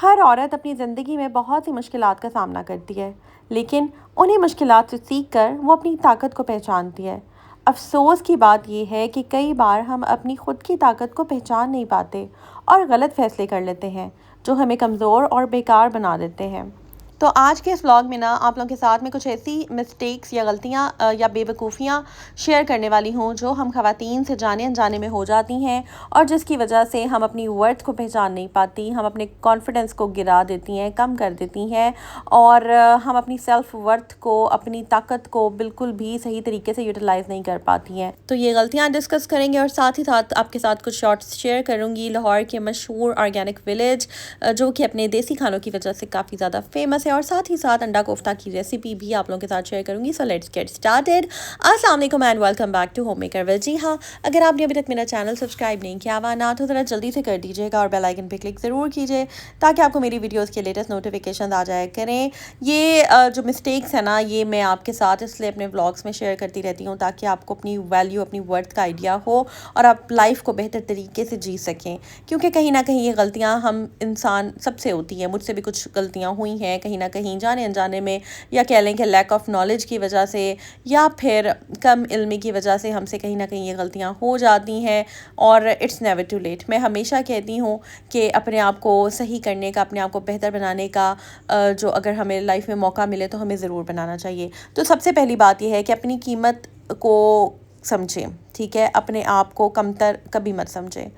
हर औरत अपनी ज़िंदगी में बहुत सी मुश्किलात का सामना करती है, लेकिन उन्हीं मुश्किलात से सीख कर वो अपनी ताकत को पहचानती है। अफ़सोस की बात यह है कि कई बार हम अपनी खुद की ताकत को पहचान नहीं पाते और गलत फ़ैसले कर लेते हैं, जो हमें कमज़ोर और बेकार बना देते हैं। तो आज के इस व्लॉग में ना आप लोगों के साथ में कुछ ऐसी मिस्टेक्स या गलतियाँ या बेवकूफ़ियाँ शेयर करने वाली हूँ, जो हम ख़वातीन से जाने अनजाने में हो जाती हैं और जिसकी वजह से हम अपनी वर्थ को पहचान नहीं पाती, हम अपने कॉन्फिडेंस को गिरा देती हैं, कम कर देती हैं और हम अपनी सेल्फ वर्थ को, अपनी ताकत को बिल्कुल भी सही तरीके से यूटिलाइज़ नहीं कर पाती हैं। तो ये गलतियाँ डिस्कस करेंगे और साथ ही साथ आपके साथ कुछ शॉर्ट्स शेयर करूँगी लाहौर के मशहूर ऑर्गेनिक विलेज, जो कि अपने देसी खानों की वजह से काफ़ी ज़्यादा फेमस है, और साथ ही साथ अंडा कोफ्ता की रेसिपी भी आप लोगों के साथ शेयर करूंगी। So let's get started. अस्सलाम वालेकुम and welcome back to homemaker will. जी हाँ, अगर आपने अभी तक मेरा चैनल सब्सक्राइब नहीं किया हुआ ना, तो ज़रा जल्दी से कर दीजिएगा और बेल आइकन पे क्लिक ज़रूर कीजिए ताकि आपको मेरी वीडियोस के लेटेस्ट नोटिफिकेशन आ जाया करें। ये जो मिस्टेक्स है ना, ये मैं आपके साथ इसलिए अपने व्लॉग्स में शेयर करती रहती हूँ ताकि आपको अपनी वैल्यू, अपनी वर्थ का आइडिया हो और आप लाइफ को बेहतर तरीके से जी सकें। क्योंकि कहीं ना कहीं ये गलतियाँ हम इंसान सबसे होती हैं, मुझसे भी कुछ गलतियाँ हुई हैं कहीं ना कहीं जाने अनजाने में, या कह लें कि लैक ऑफ नॉलेज की वजह से या फिर कम इल्मी की वजह से हमसे कहीं ना कहीं ये गलतियाँ हो जाती हैं। और इट्स नेवर टू लेट। मैं हमेशा कहती हूँ कि अपने आप को सही करने का, अपने आप को बेहतर बनाने का जो अगर हमें लाइफ में मौका मिले तो हमें ज़रूर बनाना चाहिए। तो सबसे पहली बात यह है कि अपनी कीमत को समझें, ठीक है। अपने आप को कमतर कभी मत समझें,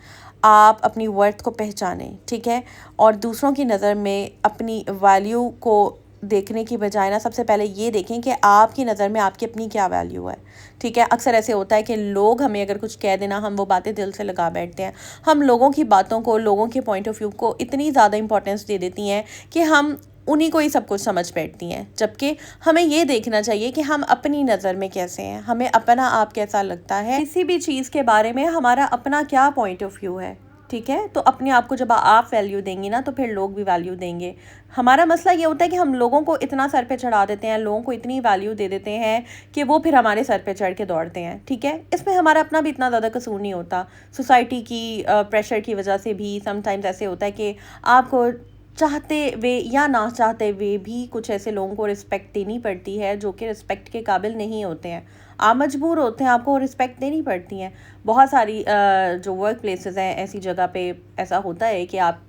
आप अपनी वर्थ को पहचानें, ठीक है। और दूसरों की नज़र में अपनी वैल्यू को देखने की बजाय ना, सबसे पहले ये देखें कि आपकी नज़र में आपकी अपनी क्या वैल्यू है, ठीक है। अक्सर ऐसे होता है कि लोग हमें अगर कुछ कह देना, हम वो बातें दिल से लगा बैठते हैं। हम लोगों की बातों को, लोगों के पॉइंट ऑफ व्यू को इतनी ज़्यादा इंपॉर्टेंस दे देती हैं कि हम उन्हीं को ही सब कुछ समझ बैठती हैं। जबकि हमें ये देखना चाहिए कि हम अपनी नज़र में कैसे हैं, हमें अपना आप कैसा लगता है, किसी भी चीज़ के बारे में हमारा अपना क्या पॉइंट ऑफ व्यू है, ठीक है। तो अपने आप को जब आप वैल्यू देंगी ना, तो फिर लोग भी वैल्यू देंगे। हमारा मसला ये होता है कि हम लोगों को इतना सर पे चढ़ा देते हैं, लोगों को इतनी वैल्यू दे देते हैं कि वो फिर हमारे सर पे चढ़ के दौड़ते हैं, ठीक है। इसमें हमारा अपना भी इतना ज़्यादा कसूर नहीं होता। सोसाइटी की प्रेशर की वजह से भी समटाइम्स ऐसे होता है कि आपको चाहते हुए या ना चाहते हुए भी कुछ ऐसे लोगों को रिस्पेक्ट देनी पड़ती है जो कि रिस्पेक्ट के काबिल नहीं होते हैं। आप मजबूर होते हैं, आपको रिस्पेक्ट देनी पड़ती हैं। बहुत सारी जो वर्क प्लेसेस हैं, ऐसी जगह पे ऐसा होता है कि आपको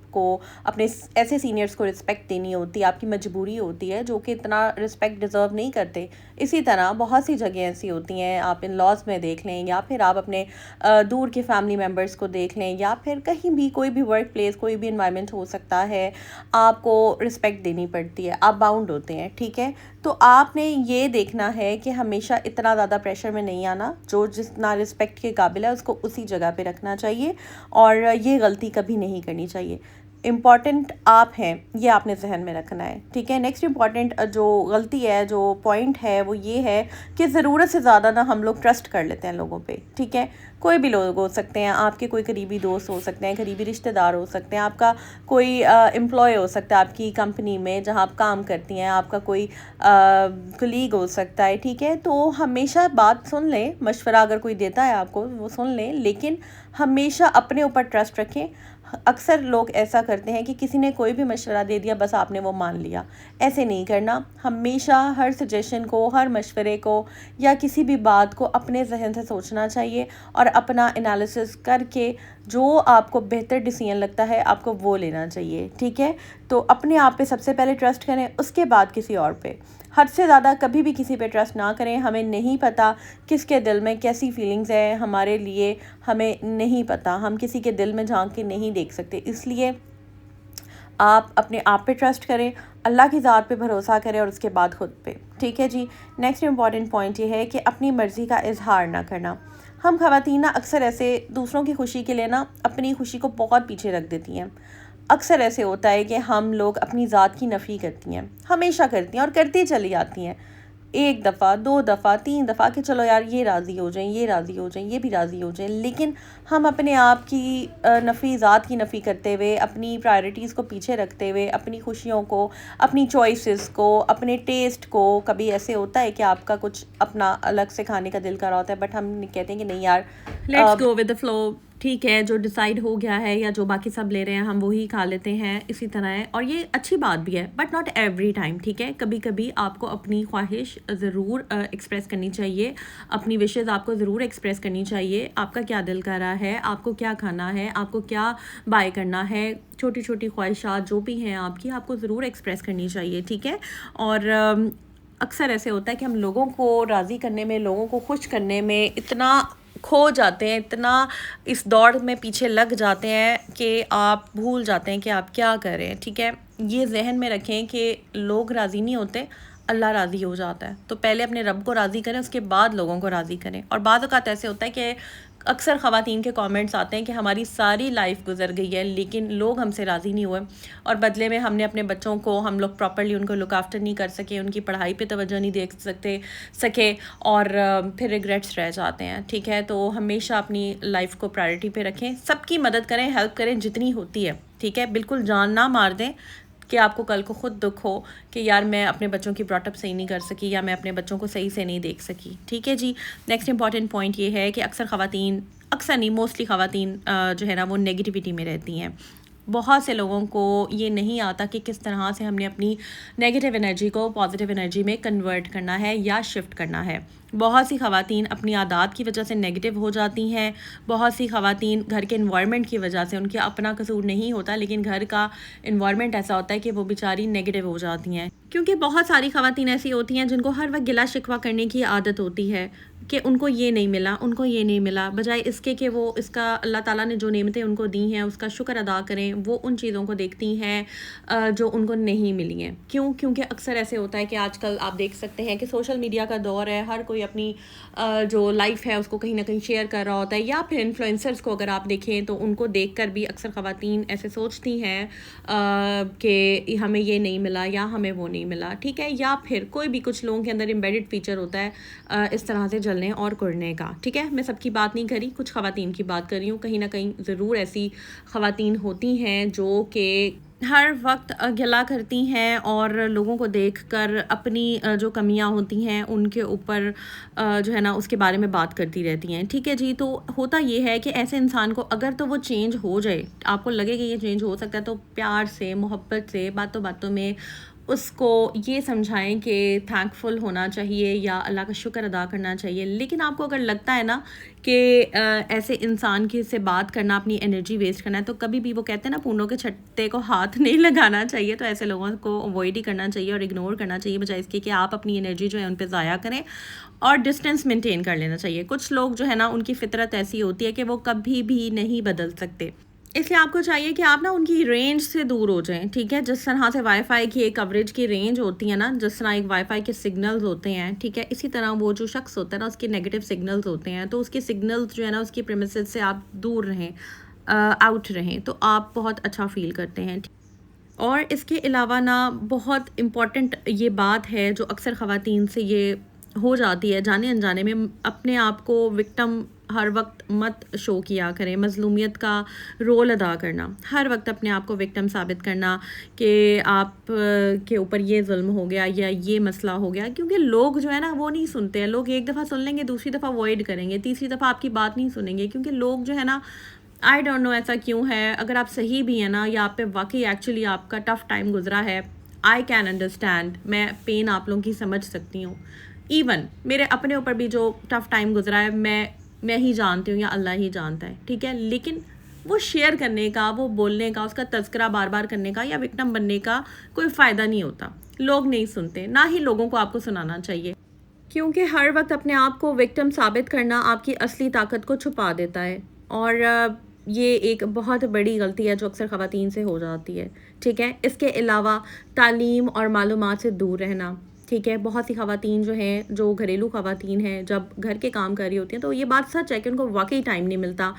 अपने ऐसे सीनियर्स को रिस्पेक्ट देनी होती है, आपकी मजबूरी होती है, जो कि इतना रिस्पेक्ट डिज़र्व नहीं करते। इसी तरह बहुत सी जगह ऐसी होती हैं, आप इन लॉज में देख लें या फिर आप अपने दूर के फैमिली मेम्बर्स को देख लें, या फिर कहीं भी कोई भी वर्क प्लेस, कोई भी इन्वायरमेंट हो सकता है, आपको रिस्पेक्ट देनी पड़ती है, आप बाउंड होते हैं, ठीक है। तो आपने ये देखना है कि हमेशा इतना ज़्यादा प्रेशर में नहीं आना, जो जितना रिस्पेक्ट के काबिल है उसको उसी जगह पे रखना चाहिए और ये गलती कभी नहीं करनी चाहिए। इम्पॉर्टेंट आप हैं, ये आपने जहन में रखना है, ठीक है। नेक्स्ट इम्पॉर्टेंट जो गलती है, जो पॉइंट है, वो ये है कि ज़रूरत से ज़्यादा ना हम लोग ट्रस्ट कर लेते हैं लोगों पे, ठीक है। कोई भी लोग हो सकते हैं, आपके कोई करीबी दोस्त हो सकते हैं, करीबी रिश्तेदार हो सकते हैं, आपका कोई एम्प्लॉय हो सकता है आपकी कंपनी में जहाँ आप काम करती हैं, आपका कोई कलीग हो सकता है, ठीक है। तो हमेशा बात सुन लें, मशवरा अगर कोई देता है आपको वो सुन लें, लेकिन हमेशा अपने ऊपर ट्रस्ट रखें। अक्सर लोग ऐसा करते हैं कि किसी ने कोई भी मशवरा दे दिया, बस आपने वो मान लिया। ऐसे नहीं करना। हमेशा हर सजेशन को, हर मशवरे को या किसी भी बात को अपने जहन से सोचना चाहिए और अपना एनालिसिस करके जो आपको बेहतर डिसीजन लगता है आपको वो लेना चाहिए, ठीक है। तो अपने आप पे सबसे पहले ट्रस्ट करें, उसके बाद किसी और पे। हद से ज़्यादा कभी भी किसी पे ट्रस्ट ना करें। हमें नहीं पता किसके दिल में कैसी फीलिंग्स है हमारे लिए, हमें नहीं पता, हम किसी के दिल में झांक के नहीं देख सकते। इसलिए आप अपने आप पे ट्रस्ट करें, अल्लाह की ज़ात पे भरोसा करें और उसके बाद खुद पे, ठीक है जी। नेक्स्ट इम्पॉर्टेंट पॉइंट ये है कि अपनी मर्ज़ी का इजहार ना करना। हम ख़वातीन ना अक्सर ऐसे दूसरों की खुशी के लिए ना अपनी खुशी को बहुत पीछे रख देती हैं। अक्सर ऐसे होता है कि हम लोग अपनी ज़ात की नफ़ी करती हैं, हमेशा करती हैं और करती चली जाती हैं, एक दफ़ा, दो दफ़ा, तीन दफ़ा कि चलो यार ये राज़ी हो जाएं, ये राज़ी हो जाएं, ये भी राज़ी हो जाएं। लेकिन हम अपने आप की नफ़ी, ज़ात की नफ़ी करते हुए, अपनी प्रायोरिटीज़ को पीछे रखते हुए, अपनी खुशियों को, अपनी चॉइसेस को, अपने टेस्ट को, कभी ऐसे होता है कि आपका कुछ अपना अलग से खाने का दिल कर रहा होता है, बट हम कहते हैं कि नहीं यार, let's go with the flow, ठीक है, जो डिसाइड हो गया है या जो बाकी सब ले रहे हैं हम वही खा लेते हैं, इसी तरह है। और ये अच्छी बात भी है, बट नॉट एवरी टाइम, ठीक है। कभी कभी आपको अपनी ख्वाहिश ज़रूर एक्सप्रेस करनी चाहिए, अपनी विशेज़ आपको ज़रूर एक्सप्रेस करनी चाहिए। आपका क्या दिल कर रहा है, आपको क्या खाना है, आपको क्या बाय करना है, छोटी छोटी ख्वाहिशात जो भी हैं आपकी, आपको ज़रूर एक्सप्रेस करनी चाहिए, ठीक है। और अक्सर ऐसे होता है कि हम लोगों को राज़ी करने में, लोगों को खुश करने में इतना खो जाते हैं, इतना इस दौड़ में पीछे लग जाते हैं कि आप भूल जाते हैं कि आप क्या कर रहे हैं, ठीक है। ये जहन में रखें कि लोग राज़ी नहीं होते, अल्लाह राज़ी हो जाता है। तो पहले अपने रब को राज़ी करें, उसके बाद लोगों को राज़ी करें। और बाद औक़ात ऐसे होता है कि अक्सर ख़वातीन के कमेंट्स आते हैं कि हमारी सारी लाइफ गुजर गई है लेकिन लोग हमसे राज़ी नहीं हुए, और बदले में हमने अपने बच्चों को, हम लोग प्रॉपर्ली उनको लुक आफ्टर नहीं कर सके, उनकी पढ़ाई पे तवज्जो नहीं दे सके और फिर रिग्रेट्स रह जाते हैं, ठीक है। तो हमेशा अपनी लाइफ को प्रायोरिटी पे रखें, सबकी मदद करें, हेल्प करें जितनी होती है, ठीक है। बिल्कुल जान ना मार दें कि आपको कल को ख़ुद दुख हो कि यार मैं अपने बच्चों की ब्रॉटअप सही नहीं कर सकी या मैं अपने बच्चों को सही से नहीं देख सकी, ठीक है जी। नेक्स्ट इंपॉर्टेंट पॉइंट ये है कि अक्सर नहीं, मोस्टली ख़वातीन जो है ना वो नेगेटिविटी में रहती हैं। बहुत से लोगों को ये नहीं आता कि किस तरह से हमने अपनी नेगेटिव एनर्जी को पॉजिटिव एनर्जी में कन्वर्ट करना है या शिफ्ट करना है। बहुत सी ख़वातीन अपनी आदत की वजह से नेगेटिव हो जाती हैं। बहुत सी ख़वातीन घर के इन्वायरमेंट की वजह से, उनके अपना कसूर नहीं होता लेकिन घर का इन्वायरमेंट ऐसा होता है कि वो बेचारी नेगेटिव हो जाती हैं। क्योंकि बहुत सारी ख़वातीन ऐसी होती हैं जिनको हर वक्त गिला शिकवा करने की आदत होती है कि उनको ये नहीं मिला, उनको ये नहीं मिला, बजाय इसके कि वो इसका अल्लाह ताला ने जो नेमतें उनको दी हैं उसका शुक्र अदा करें। वो उन चीज़ों को देखती हैं जो उनको नहीं मिली हैं। क्यों? क्योंकि अक्सर ऐसे होता है कि आजकल आप देख सकते हैं कि सोशल मीडिया का दौर है, हर कोई अपनी जो लाइफ है उसको कहीं ना कहीं शेयर कर रहा होता है। या फिर इन्फ्लुएंसर्स को अगर आप देखें तो उनको देखकर भी अक्सर ख़वातीन ऐसे सोचती हैं कि हमें ये नहीं मिला या हमें वो नहीं मिला, ठीक है। या फिर कोई भी, कुछ लोगों के अंदर एम्बेडेड फीचर होता है इस तरह से जलने और कुड़ने का, ठीक है। मैं सबकी बात नहीं करी, कुछ ख़वातीन की बात कर रही हूँ। कहीं ना कहीं ज़रूर ऐसी ख़वातीन होती हैं जो कि हर वक्त गिला करती हैं और लोगों को देखकर अपनी जो कमियां होती हैं उनके ऊपर जो है ना उसके बारे में बात करती रहती हैं, ठीक है जी। तो होता ये है कि ऐसे इंसान को अगर तो वो चेंज हो जाए, आपको लगे कि ये चेंज हो सकता है, तो प्यार से, मोहब्बत से, बातों बातों में उसको ये समझाएं कि थैंकफुल होना चाहिए या अल्लाह का शुक्र अदा करना चाहिए। लेकिन आपको अगर लगता है ना कि ऐसे इंसान की से बात करना अपनी एनर्जी वेस्ट करना है, तो कभी भी, वो कहते हैं ना, पूनों के छत्ते को हाथ नहीं लगाना चाहिए। तो ऐसे लोगों को अवॉइड ही करना चाहिए और इग्नोर करना चाहिए, बजाय इसके कि आप अपनी एनर्जी जो है उन पर ज़ाया करें और डिस्टेंस मेंटेन कर लेना चाहिए। कुछ लोग जो है ना उनकी फ़ितरत ऐसी होती है कि वो कभी भी नहीं बदल सकते, इसलिए आपको चाहिए कि आप ना उनकी रेंज से दूर हो जाएं, ठीक है। जिस तरह से वाईफाई की एक कवरेज की रेंज होती है ना, जिस तरह एक वाईफाई के सिग्नल्स होते हैं, ठीक है, इसी तरह वो जो शख्स होता है ना उसके नेगेटिव सिग्नल्स होते हैं। तो उसके सिग्नल्स जो है ना उसकी प्रेमिसेस से आप दूर रहें, आउट रहें, तो आप बहुत अच्छा फील करते हैं। और इसके अलावा ना बहुत इम्पॉर्टेंट ये बात है जो अक्सर ख़वातीन से ये हो जाती है जाने अनजाने में, अपने आप को विक्टिम हर वक्त मत शो किया करें। मज़लूमियत का रोल अदा करना, हर वक्त अपने आप को विक्टिम साबित करना कि आप के ऊपर ये जुल्म हो गया या ये मसला हो गया, क्योंकि लोग जो है ना वो नहीं सुनते हैं। लोग एक दफ़ा सुन लेंगे, दूसरी दफ़ा अवॉइड करेंगे, तीसरी दफ़ा आपकी बात नहीं सुनेंगे, क्योंकि लोग जो है ना, आई डोंट नो ऐसा क्यों है। अगर आप सही भी हैं ना या आप पे वाकई एक्चुअली आपका टफ़ टाइम गुजरा है, आई कैन अंडरस्टैंड, मैं पेन आप लोगों की समझ सकती हूँ। इवन मेरे अपने ऊपर भी जो टफ़ टाइम गुजरा है मैं ही जानती हूँ या अल्लाह ही जानता है, ठीक है। लेकिन वो शेयर करने का, वो बोलने का, उसका तज़किरा बार बार करने का या विक्टिम बनने का कोई फ़ायदा नहीं होता। लोग नहीं सुनते, ना ही लोगों को आपको सुनाना चाहिए, क्योंकि हर वक्त अपने आप को विक्टिम साबित करना आपकी असली ताकत को छुपा देता है। और ये एक बहुत बड़ी गलती है जो अक्सर ख़वातीन से हो जाती है, ठीक है। इसके अलावा तालीम और मालूमात से दूर रहना, ठीक है। बहुत सी ख़वातीन जो हैं, जो घरेलू ख़वातीन हैं, जब घर के काम कर रही होती हैं तो ये बात सच है कि उनको वाकई टाइम नहीं मिलता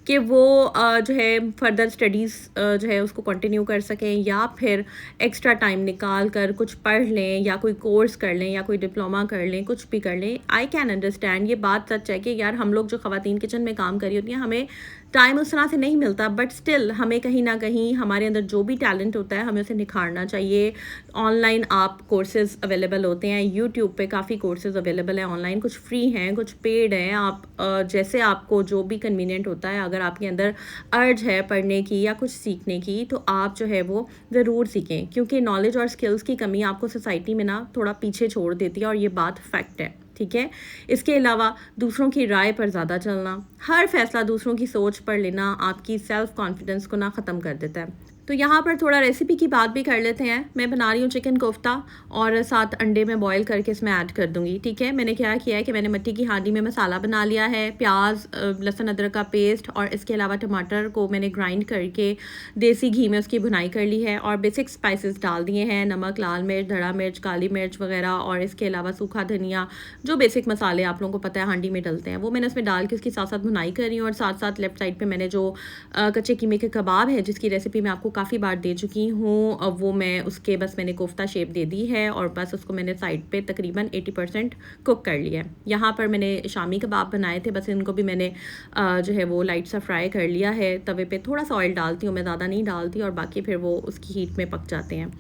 कि वो जो है फर्दर स्टडीज़ जो है उसको कंटिन्यू कर सकें या फिर एक्स्ट्रा टाइम निकाल कर कुछ पढ़ लें या कोई कोर्स कर लें या कोई डिप्लोमा कर लें, कुछ भी कर लें। आई कैन अंडरस्टैंड, ये बात सच है कि यार हम लोग जो ख़वातीन किचन में काम कर रही होती हैं, हमें टाइम उस तरह से नहीं मिलता, बट स्टिल हमें कहीं ना कहीं हमारे अंदर जो भी टैलेंट होता है हमें उसे निखारना चाहिए। ऑनलाइन आप कोर्सेज़ अवेलेबल होते हैं, यूट्यूब पे काफ़ी कोर्सेज़ अवेलेबल हैं ऑनलाइन, कुछ फ्री हैं कुछ पेड हैं। आप जैसे आपको जो भी कन्वीनियंट होता है, अगर आपके अंदर अर्ज है पढ़ने की या कुछ सीखने की, तो आप जो है वो ज़रूर सीखें, क्योंकि नॉलेज और स्किल्स की कमी आपको सोसाइटी में ना थोड़ा पीछे छोड़ देती है, और ये बात फैक्ट है, ठीक है। इसके अलावा दूसरों की राय पर ज़्यादा चलना, हर फैसला दूसरों की सोच पर लेना आपकी सेल्फ कॉन्फिडेंस को ना ख़त्म कर देता है। तो यहाँ पर थोड़ा रेसिपी की बात भी कर लेते हैं। मैं बना रही हूँ चिकन कोफ्ता, और 7 अंडे में बॉईल करके इसमें ऐड कर दूँगी, ठीक है। मैंने क्या किया है कि मैंने मिट्टी की हांडी में मसाला बना लिया है, प्याज लहसुन अदरक का पेस्ट और इसके अलावा टमाटर को मैंने ग्राइंड करके देसी घी में उसकी भुनाई कर ली है, और बेसिक स्पाइसेस डाल दिए हैं, नमक, लाल मिर्च, धड़ा मिर्च, काली मिर्च वगैरह, और इसके अलावा सूखा धनिया, जो बेसिक मसाले आप लोगों को पता है हांडी में डलते हैं, वो मैंने उसमें डाल के उसकी साथ साथ भुनाई कर रही हूँ। और साथ साथ लेफ्ट साइड पर मैंने जो कच्चे कीमे के कबाब है, जिसकी रेसिपी मैं आपको काफ़ी बार दे चुकी हूँ, अब वो मैं उसके बस मैंने कोफ्ता शेप दे दी है, और बस उसको मैंने साइड पे तकरीबन 80% कुक कर लिया है। यहाँ पर मैंने शामी कबाब बनाए थे, बस इनको भी मैंने जो है वो लाइट सा फ्राई कर लिया है। तवे पे थोड़ा सा ऑयल डालती हूँ मैं, ज़्यादा नहीं डालती, और बाकी फिर वो उसकी हीट में पक जाते हैं।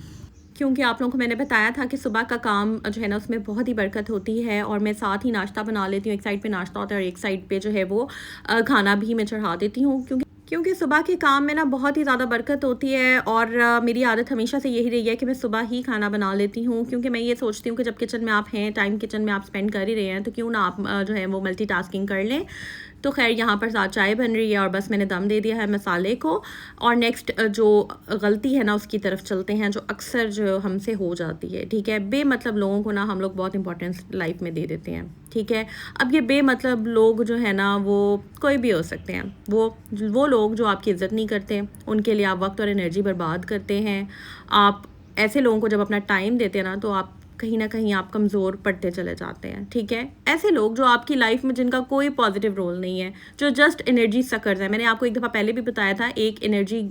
क्योंकि आप लोगों को मैंने बताया था कि सुबह का काम जो है ना उसमें बहुत ही बरकत होती है, और मैं साथ ही नाश्ता बना लेती हूँ। एक साइड पे नाश्ता होता है और एक साइड पे जो है वो खाना भी मैं चढ़ा देती हूँ, क्योंकि सुबह के काम में ना बहुत ही ज़्यादा बरकत होती है। और मेरी आदत हमेशा से यही रही है कि मैं सुबह ही खाना बना लेती हूँ, क्योंकि मैं ये सोचती हूँ कि जब किचन में आप हैं, टाइम किचन में आप स्पेंड कर ही रहे हैं, तो क्यों ना आप जो है वो मल्टीटास्किंग कर लें। तो खैर यहाँ पर साथ चाय बन रही है, और बस मैंने दम दे दिया है मसाले को। और नेक्स्ट जो गलती है ना उसकी तरफ चलते हैं, जो अक्सर जो हमसे हो जाती है, ठीक है। बेमतलब लोगों को ना हम लोग बहुत इंपॉर्टेंस लाइफ में दे देते हैं, ठीक है। अब ये बेमतलब लोग जो है ना वो कोई भी हो सकते हैं, वो लोग जो आपकी इज़्ज़त नहीं करते, उनके लिए आप वक्त और एनर्जी बर्बाद करते हैं। आप ऐसे लोगों को जब अपना टाइम देते हैं ना, तो आप कहीं ना कहीं आप कमज़ोर पड़ते चले जाते हैं, ठीक है। ऐसे लोग जो आपकी लाइफ में जिनका कोई पॉजिटिव रोल नहीं है, जो जस्ट एनर्जी सकर्स हैं, मैंने आपको एक दफ़ा पहले भी बताया था, एक एनर्जी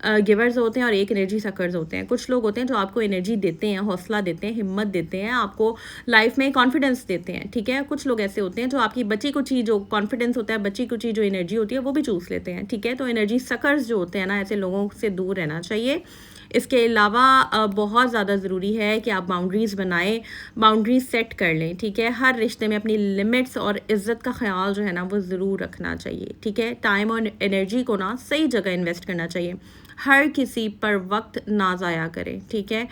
गिवर्स होते हैं और एक एनर्जी सकर्स होते हैं। कुछ लोग होते हैं जो आपको एनर्जी देते हैं, हौसला देते हैं, हिम्मत देते हैं, आपको लाइफ में कॉन्फिडेंस देते हैं, ठीक है। कुछ लोग ऐसे होते हैं जो आपकी बची कुची जो कॉन्फिडेंस होता है, बची कुची जो एनर्जी होती है, वो भी चूस लेते हैं, ठीक है। तो एनर्जी सकर्स जो होते हैं ना, ऐसे लोगों से दूर रहना चाहिए। इसके अलावा बहुत ज़्यादा ज़रूरी है कि आप बाउंड्रीज़ बनाएं, बाउंड्रीज सेट कर लें, ठीक है। हर रिश्ते में अपनी लिमिट्स और इज़्ज़त का ख्याल जो है ना वो ज़रूर रखना चाहिए, ठीक है। टाइम और एनर्जी को ना सही जगह इन्वेस्ट करना चाहिए, हर किसी पर वक्त ना ज़ाया करें, ठीक है।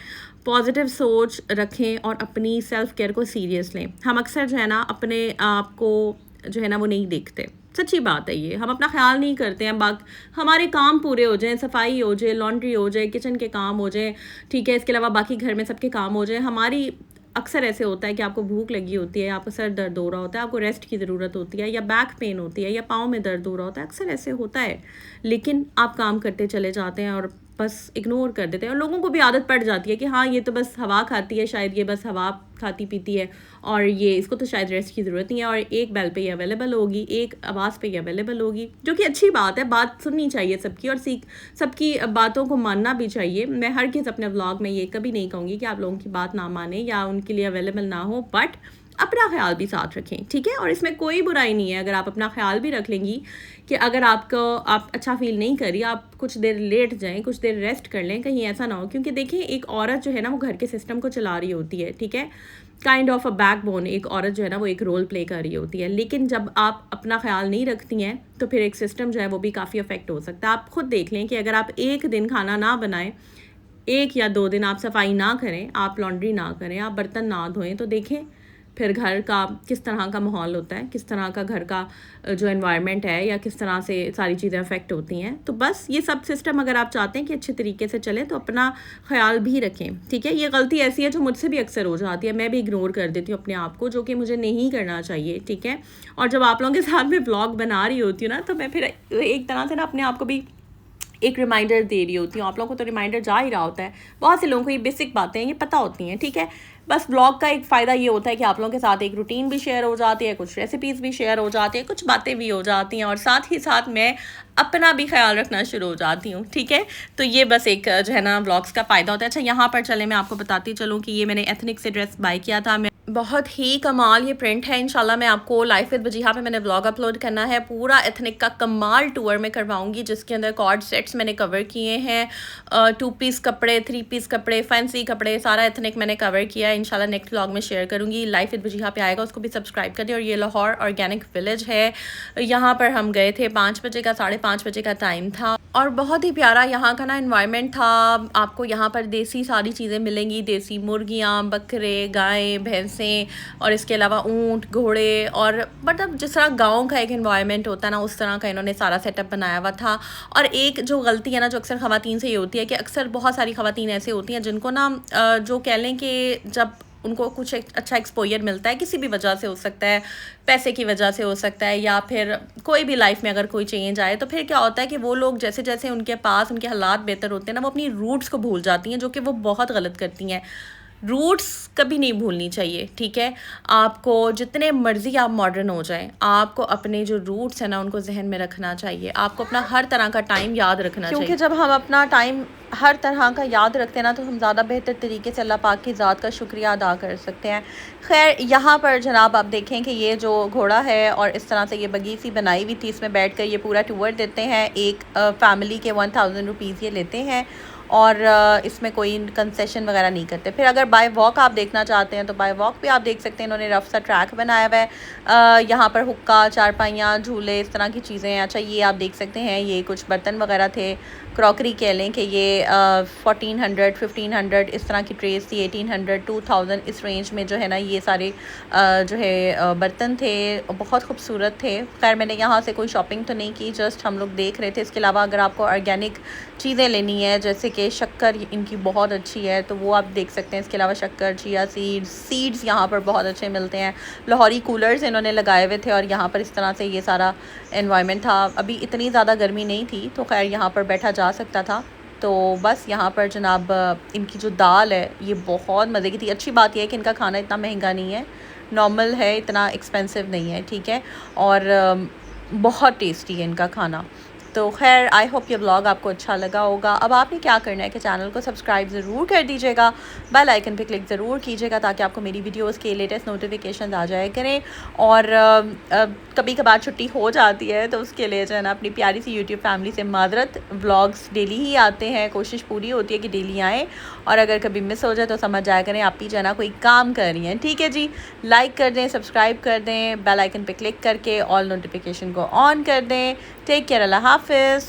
पॉजिटिव सोच रखें और अपनी सेल्फ केयर को सीरियस लें। हम अक्सर जो है ना अपने आप को जो है ना वो नहीं देखते, सच्ची बात है ये, हम अपना ख्याल नहीं करते हैं। हमारे काम पूरे हो जाएं, सफाई हो जाए, लॉन्ड्री हो जाए, किचन के काम हो जाए, ठीक है। इसके अलावा बाकी घर में सबके काम हो जाए। हमारी अक्सर ऐसे होता है कि आपको भूख लगी होती है, आपको सर दर्द हो रहा होता है, आपको रेस्ट की ज़रूरत होती है, या बैक पेन होती है, या पाँव में दर्द हो रहा होता है, अक्सर ऐसे होता है, लेकिन आप काम करते चले जाते हैं और बस इग्नोर कर देते हैं। और लोगों को भी आदत पड़ जाती है कि हाँ ये तो बस हवा खाती है, शायद ये बस हवा खाती पीती है, और ये इसको तो शायद रेस्ट की ज़रूरत नहीं है, और एक बेल पे ये अवेलेबल होगी, एक आवाज़ पे ये अवेलेबल होगी, जो कि अच्छी बात है। बात सुननी चाहिए सबकी, और सबकी बातों को मानना भी चाहिए। मैं हर किस अपने व्लॉग में ये कभी नहीं कहूँगी कि आप लोगों की बात ना माने या उनके लिए अवेलेबल ना हो, बट अपना ख्याल भी साथ रखें, ठीक है। और इसमें कोई बुराई नहीं है अगर आप अपना ख्याल भी रख लेंगी, कि अगर आप अच्छा फील नहीं करी, आप कुछ देर लेट जाएं, कुछ देर रेस्ट कर लें, कहीं ऐसा ना हो। क्योंकि देखिए एक औरत जो है ना वो घर के सिस्टम को चला रही होती है, ठीक है। काइंड ऑफ अ बैकबोन एक औरत जो है ना वो एक रोल प्ले कर रही होती है, लेकिन जब आप अपना ख्याल नहीं रखती हैं तो फिर एक सिस्टम जो है वो भी काफ़ी अफेक्ट हो सकता है। आप खुद देख लें कि अगर आप एक दिन खाना ना बनाएं, 1 या 2 दिन आप सफाई ना करें, आप लॉन्ड्री ना करें, आप बर्तन ना धोएं, तो देखें फिर घर का किस तरह का माहौल होता है, किस तरह का घर का जो एनवायरनमेंट है, या किस तरह से सारी चीज़ें अफेक्ट होती हैं। तो बस ये सब सिस्टम अगर आप चाहते हैं कि अच्छे तरीके से चले, तो अपना ख्याल भी रखें, ठीक है। ये गलती ऐसी है जो मुझसे भी अक्सर हो जाती है, मैं भी इग्नोर कर देती हूँ अपने आप को, जो कि मुझे नहीं करना चाहिए, ठीक है। और जब आप लोगों के साथ में ब्लॉग बना रही होती हूँ ना, तो मैं फिर एक तरह से ना अपने आप को भी एक रिमाइंडर दे रही होती हूँ। आप लोगों को तो रिमाइंडर जा ही रहा होता है, बहुत से लोगों को ये बेसिक बातें ये पता होती हैं, ठीक है। बस ब्लॉग का एक फ़ायदा ये होता है कि आप लोगों के साथ एक रूटीन भी शेयर हो जाती है, कुछ रेसिपीज़ भी शेयर हो जाती है, कुछ बातें भी हो जाती हैं, और साथ ही साथ मैं अपना भी ख्याल रखना शुरू हो जाती हूँ, ठीक है। तो ये बस एक जो है ना ब्लॉग्स का फ़ायदा होता है। अच्छा यहाँ पर चले मैं आपको बताती चलूँ कि ये मैंने एथनिक से ड्रेस बाय किया था। बहुत ही कमाल ये प्रिंट है। इंशाल्लाह मैं आपको लाइफ विद वजीहा पे मैंने व्लॉग अपलोड करना है, पूरा एथनिक का कमाल टूर में करवाऊंगी, जिसके अंदर कॉर्ड सेट्स मैंने कवर किए हैं, 2 पीस कपड़े, 3 पीस कपड़े, फैंसी कपड़े, सारा एथनिक मैंने कवर किया है। इंशाल्लाह नेक्स्ट व्लॉग में शेयर करूंगी। लाइफ विद वजीहा पे आएगा, उसको भी सब्सक्राइब कर दें। और ये लाहौर ऑर्गेनिक विलेज है, यहाँ पर हम गए थे 5 बजे का, 5:30 बजे का टाइम था, और बहुत ही प्यारा यहाँ का ना इन्वायरमेंट था। आपको यहाँ पर देसी सारी चीज़ें मिलेंगी, देसी मुर्गियाँ, बकरे, गायें, भैंसें, और इसके अलावा ऊँट, घोड़े, और मतलब जिस तरह गाँव का एक इन्वायरमेंट होता है ना, उस तरह का इन्होंने सारा सेटअप बनाया हुआ था। और एक जो गलती है ना, जो अक्सर ख़वातीन से ये होती है कि अक्सर बहुत सारी ख़वातीन ऐसे होती हैं जिनको ना जो कह लें कि जब उनको कुछ एक अच्छा एक्सपोजर मिलता है, किसी भी वजह से हो सकता है, पैसे की वजह से हो सकता है, या फिर कोई भी लाइफ में अगर कोई चेंज आए, तो फिर क्या होता है कि वो लोग जैसे जैसे उनके पास उनके हालात बेहतर होते हैं ना, वो अपनी रूट्स को भूल जाती हैं, जो कि वो बहुत गलत करती हैं। रूट्स कभी नहीं भूलनी चाहिए, ठीक है। आपको जितने मर्जी आप मॉडर्न हो जाएं, आपको अपने जो रूट्स हैं ना, उनको जहन में रखना चाहिए। आपको अपना हर तरह का टाइम याद रखना चाहिए, क्योंकि जब हम अपना टाइम हर तरह का याद रखते हैं ना, तो हम ज़्यादा बेहतर तरीके से अल्लाह पाक की ज़ात का शुक्रिया अदा कर सकते हैं। खैर, यहाँ पर जनाब आप देखें कि ये जो घोड़ा है, और इस तरह से ये बगी सी बनाई हुई थी, इसमें बैठ कर ये पूरा टूर देते हैं। एक फ़ैमिली के 1000 रुपीज़ ये लेते हैं, और इसमें कोई कंसेशन वगैरह नहीं करते। फिर अगर बाय वॉक आप देखना चाहते हैं, तो बाय वॉक भी आप देख सकते हैं। इन्होंने रफ सा ट्रैक बनाया हुआ है, यहाँ पर हुक्का, चारपाइयाँ, झूले, इस तरह की चीज़ें हैं। अच्छा, ये आप देख सकते हैं, ये कुछ बर्तन वगैरह थे, क्रॉकरी कह लें कि ये 1400, 1500 इस तरह की ट्रेस थी, 1800, 2000 इस रेंज में जो है ना, ये सारे जो है बर्तन थे, बहुत खूबसूरत थे। खैर, मैंने यहाँ से कोई शॉपिंग तो नहीं की, जस्ट हम लोग देख रहे थे। इसके अलावा अगर आपको ऑर्गेनिक चीज़ें लेनी है, जैसे कि शक्कर इनकी बहुत अच्छी है, तो वो आप देख सकते हैं। इसके अलावा शक्कर, चिया सीड्स यहाँ पर बहुत अच्छे मिलते हैं। लाहौरी कूलर्स इन्होंने लगाए हुए थे, और यहाँ पर इस तरह से ये सारा एनवायरनमेंट था। अभी इतनी ज़्यादा गर्मी नहीं थी, तो खैर यहाँ पर बैठा जा सकता था। तो बस यहाँ पर जनाब इनकी जो दाल है, ये बहुत मज़े की थी। अच्छी बात यह है कि इनका खाना इतना महंगा नहीं है, नॉर्मल है, इतना एक्सपेंसिव नहीं है, ठीक है। और बहुत टेस्टी है इनका खाना। तो खैर, आई होप ये व्लॉग आपको अच्छा लगा होगा। अब आपने क्या करना है कि चैनल को सब्सक्राइब ज़रूर कर दीजिएगा, बेल आइकन पे क्लिक ज़रूर कीजिएगा, ताकि आपको मेरी वीडियोस के लेटेस्ट नोटिफिकेशन आ जाए करें। और कभी कभार छुट्टी हो जाती है, तो उसके लिए जो है ना, अपनी प्यारी सी यूट्यूब फैमिली से मादरत। व्लॉग्स डेली ही आते हैं, कोशिश पूरी होती है कि डेली आएँ, और अगर कभी मिस हो जाए तो समझ जाया करें आप ही जो है ना कोई काम कर रही हैं, ठीक है जी। लाइक कर दें, सब्सक्राइब कर दें, बेल आइकन पे क्लिक करके ऑल नोटिफिकेशन को ऑन कर दें। टेक केयर, अल्लाह हाफिज़।